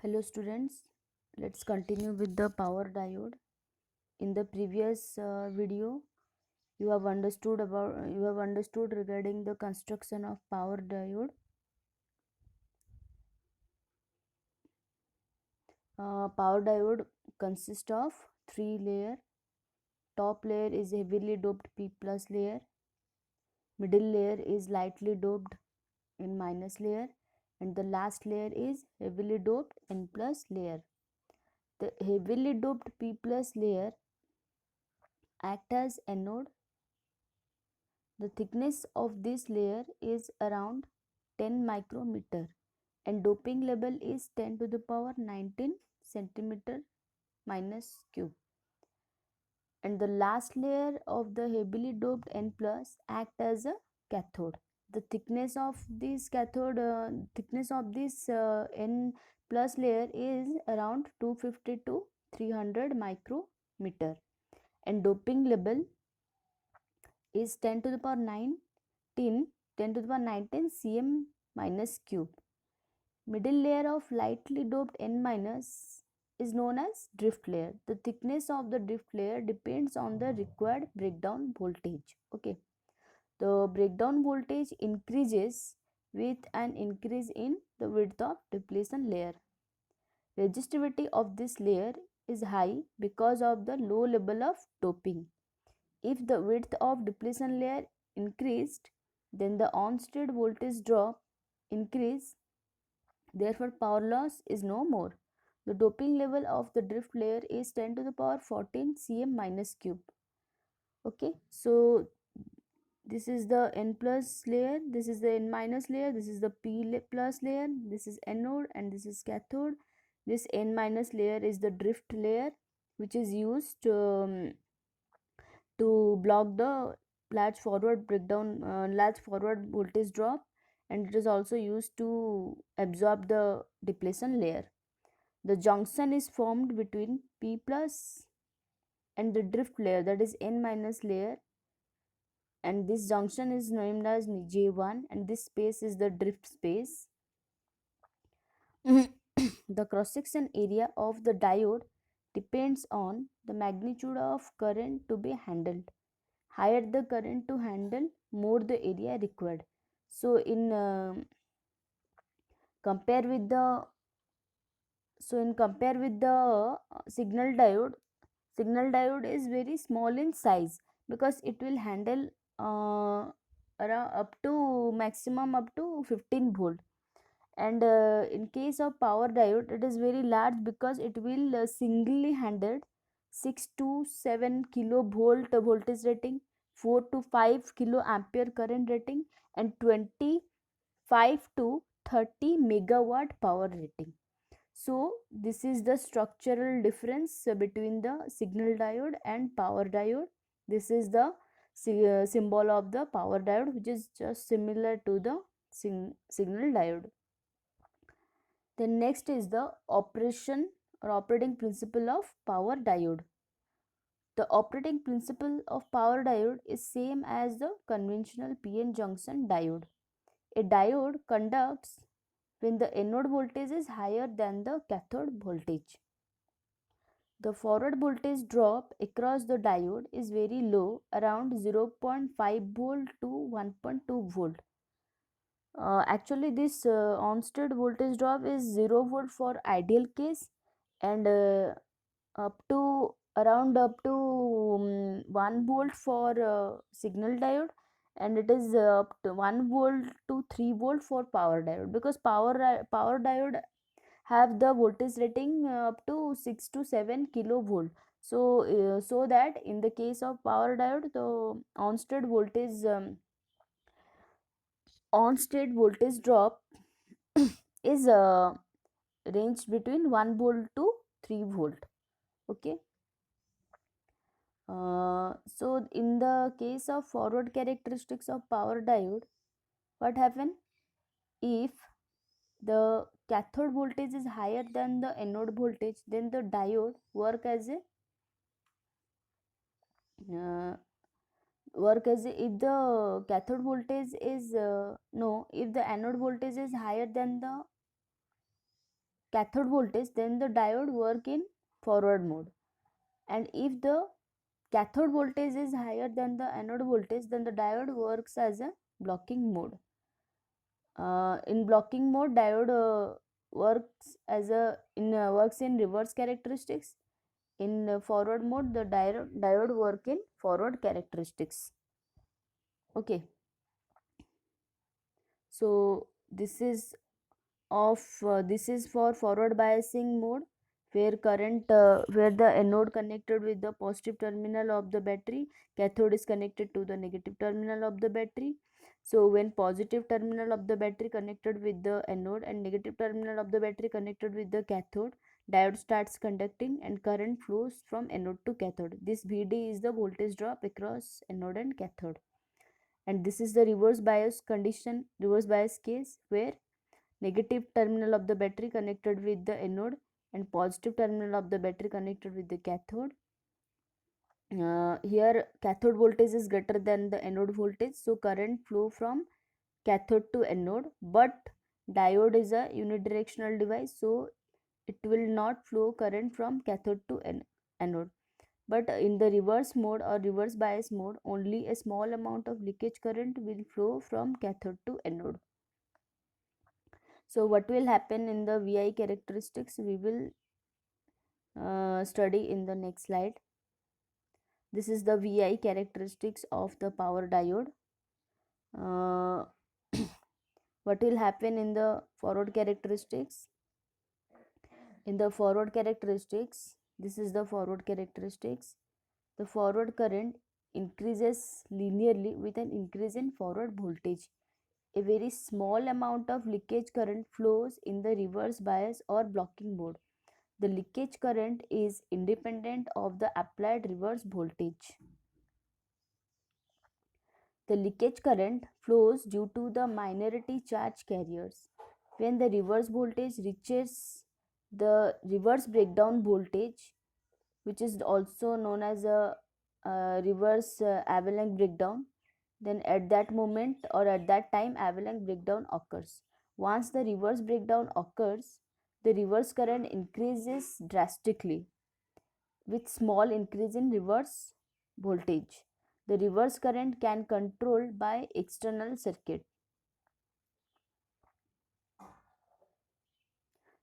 Hello students, let's continue with the power diode. In the previous video, you have understood regarding the construction of power diode. Power diode consists of three layer. Top layer is heavily doped P plus layer. Middle layer is lightly doped N minus layer, and the last layer is heavily doped N plus layer. The heavily doped P plus layer act as anode. The thickness of this layer is around 10 micrometer and doping level is 10 to the power 19 centimeter minus cube. And the last layer of the heavily doped N plus act as a cathode. The thickness of this N plus layer is around 250 to 300 micrometer and doping level is 10 to the power 19 cm minus cube. Middle layer of lightly doped N minus is known as drift layer. The thickness of the drift layer depends on the required breakdown voltage. Okay, the breakdown voltage increases with an increase in the width of depletion layer. Resistivity of this layer is high because of the low level of doping. If the width of depletion layer increased, then the on-state voltage drop increase, therefore power loss is no more. The doping level of the drift layer is 10 to the power 14 cm minus cube. Okay, so this is the N plus layer, this is the N minus layer, this is the P plus layer, this is anode and this is cathode. This N minus layer is the drift layer which is used to block the large forward voltage drop, and it is also used to absorb the depletion layer. The junction is formed between P plus and the drift layer, that is N minus layer, and this junction is named as J1 and this space is the drift space. The cross section area of the diode depends on the magnitude of current to be handled. Higher the current to handle, more the area required. So in compare with the signal diode is very small in size because it will handle around up to maximum up to 15 volt. And in case of power diode, it is very large because it will singly handle 6 to 7 kilovolt voltage rating, 4 to 5 kilo ampere current rating, and 25 to 30 megawatt power rating. So this is the structural difference between the signal diode and power diode. This is the symbol of the power diode, which is just similar to the signal diode. Then next is the operation or operating principle of power diode. The operating principle of power diode is same as the conventional PN junction diode. A diode conducts when the anode voltage is higher than the cathode voltage. The forward voltage drop across the diode is very low, around 0.5 volt to 1.2 volt. Actually, this on-state voltage drop is 0 volt for ideal case, and up to 1 volt for signal diode, and it is up to 1 volt to 3 volt for power diode, because power diode have the voltage rating up to 6 to 7 kilovolt. So that in the case of power diode, the on-state voltage drop is ranged between 1 volt to 3 volt. Okay. So in the case of forward characteristics of power diode, what happen if the cathode voltage is higher than the anode voltage, then the diode work as a if the cathode voltage is if the anode voltage is higher than the cathode voltage, then the diode work in forward mode. And if the cathode voltage is higher than the anode voltage, then the diode works as a blocking mode. In blocking mode, diode works in reverse characteristics. In forward mode, the diode work in forward characteristics. Okay, so this is for forward biasing mode, where the anode connected with the positive terminal of the battery, cathode is connected to the negative terminal of the battery. So when positive terminal of the battery connected with the anode and negative terminal of the battery connected with the cathode, diode starts conducting and current flows from anode to cathode. This Vd is the voltage drop across anode and cathode. And this is the reverse bias case, where negative terminal of the battery connected with the anode and positive terminal of the battery connected with the cathode. Here cathode voltage is greater than the anode voltage, so current flow from cathode to anode, but diode is a unidirectional device, so it will not flow current from cathode to anode. But in the reverse mode or reverse bias mode, only a small amount of leakage current will flow from cathode to anode. So what will happen in the VI characteristics, we will study in the next slide. This is the VI characteristics of the power diode. What will happen in the forward characteristics? In the forward characteristics, this is the forward characteristics. The forward current increases linearly with an increase in forward voltage. A very small amount of leakage current flows in the reverse bias or blocking mode. The leakage current is independent of the applied reverse voltage. The leakage current flows due to the minority charge carriers. When the reverse voltage reaches the reverse breakdown voltage, which is also known as a reverse avalanche breakdown, then at that moment or at that time avalanche breakdown occurs. Once the reverse breakdown occurs, the reverse current increases drastically with small increase in reverse voltage. The reverse current can controlled by external circuit.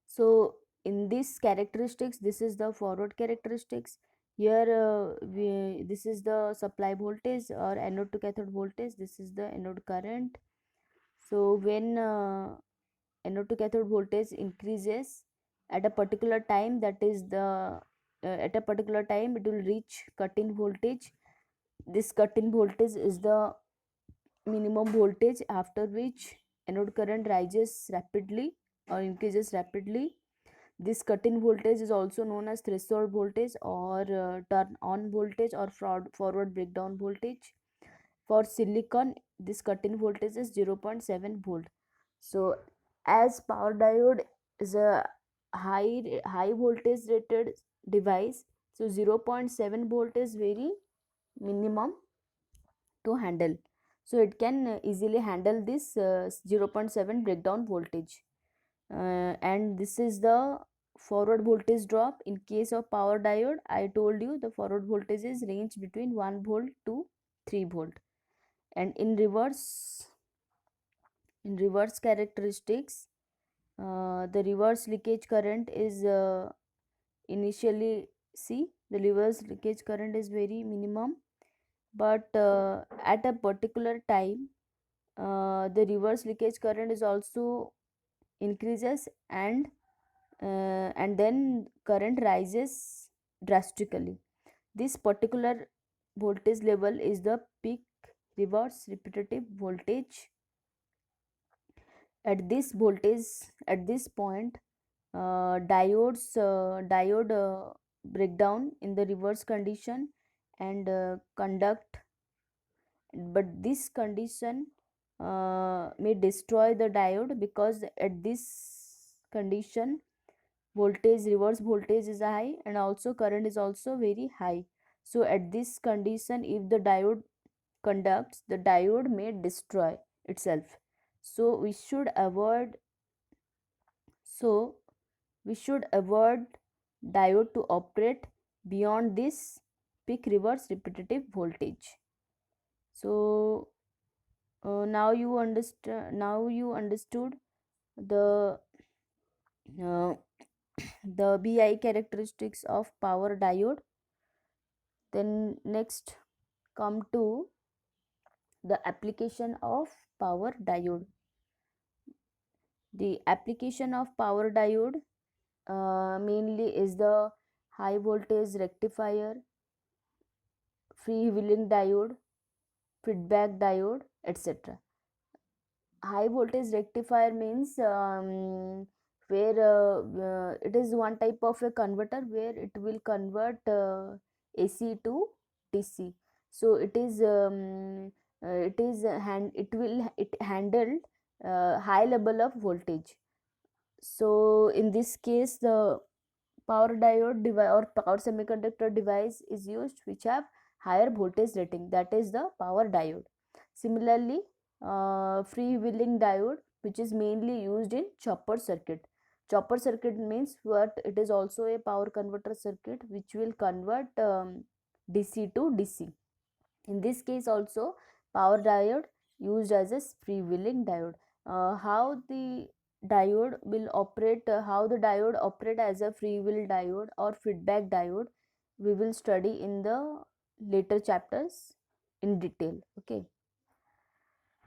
So in this characteristics, this is the forward characteristics. Here this is the supply voltage or anode to cathode voltage. This is the anode current. So when anode to cathode voltage increases at a particular time, that is the at a particular time it will reach cut-in voltage. This cut-in voltage is the minimum voltage after which anode current rises rapidly or increases rapidly. This cut-in voltage is also known as threshold voltage or turn on voltage or forward breakdown voltage. For silicon, this cut-in voltage is 0.7 volt. So as power diode is a high voltage rated device, so 0.7 volt is very minimum to handle. So it can easily handle this 0.7 breakdown voltage. And this is the forward voltage drop. In case of power diode, I told you the forward voltage is range between 1 volt to 3 volt. And in reverse characteristics, the reverse leakage current is initially, see, the reverse leakage current is very minimum, but at a particular time the reverse leakage current is also increases, and then current rises drastically. This particular voltage level is the peak reverse repetitive voltage. At this voltage, at this point, diode breakdown in the reverse condition and conduct, but this condition may destroy the diode, because at this condition reverse voltage is high and also current is also very high. So at this condition, if the diode conducts, the diode may destroy itself. So we should avoid, so we should avoid diode to operate beyond this peak reverse repetitive voltage. So now you understood the uh, the BI characteristics of power diode. Then next come to the application of power diode. The application of power diode mainly is the high voltage rectifier, freewheeling diode, feedback diode, etc. High voltage rectifier means where it is one type of a converter where it will convert AC to DC. So it handled high level of voltage. So in this case, the power diode device or power semiconductor device is used which have higher voltage rating, that is the power diode. Similarly, freewheeling diode, which is mainly used in chopper circuit. Chopper circuit means what? It is also a power converter circuit which will convert DC to DC. In this case also, power diode used as a freewheeling diode. How the diode will operate, how the diode operate as a freewheel diode or feedback diode, we will study in the later chapters in detail. Okay.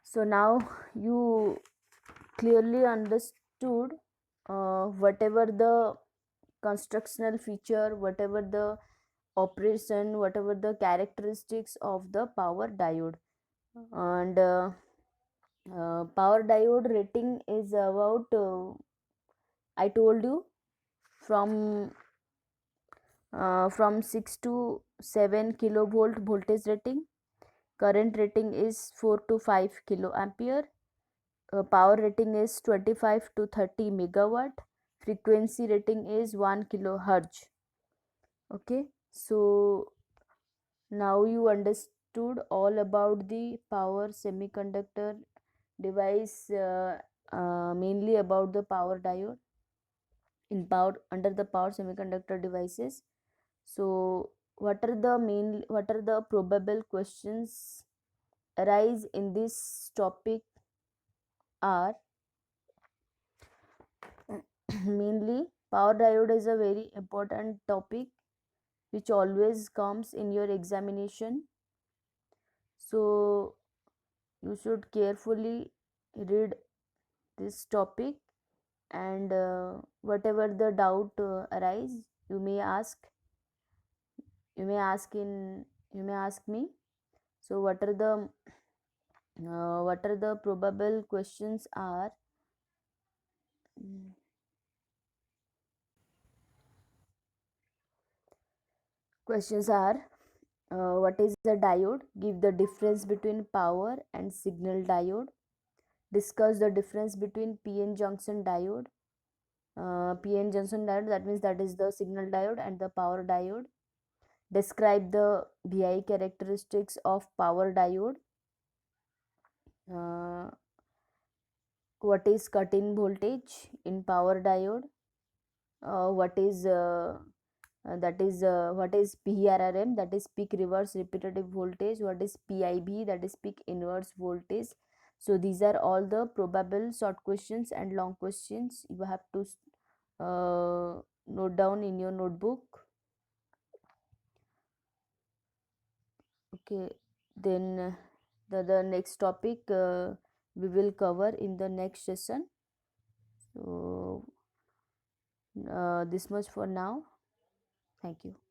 So now you clearly understood whatever the constructional feature, whatever the operation, whatever the characteristics of the power diode. And power diode rating is about I told you from 6 to 7 kilovolt voltage rating. Current rating is 4 to 5 kilo ampere. Power rating is 25 to 30 megawatt. Frequency rating is 1 kilohertz. Okay, so now you understood all about the power semiconductor device, mainly about the power diode in power under the power semiconductor devices. So what are the probable questions arise in this topic are mainly power diode is a very important topic which always comes in your examination. So you should carefully read this topic, and whatever the doubt arise, you may ask you may ask in you may ask me. So what are the probable questions are questions are what is the diode, give the difference between power and signal diode, discuss the difference between PN junction diode, PN junction diode, that means that is the signal diode, and the power diode. Describe the VI characteristics of power diode. Uh, what is cut-in voltage in power diode? What is that is What is PRRM, that is peak reverse repetitive voltage? What is PIV, that is peak inverse voltage? So these are all the probable short questions and long questions you have to note down in your notebook. Okay, then the next topic we will cover in the next session. So this much for now. Thank you.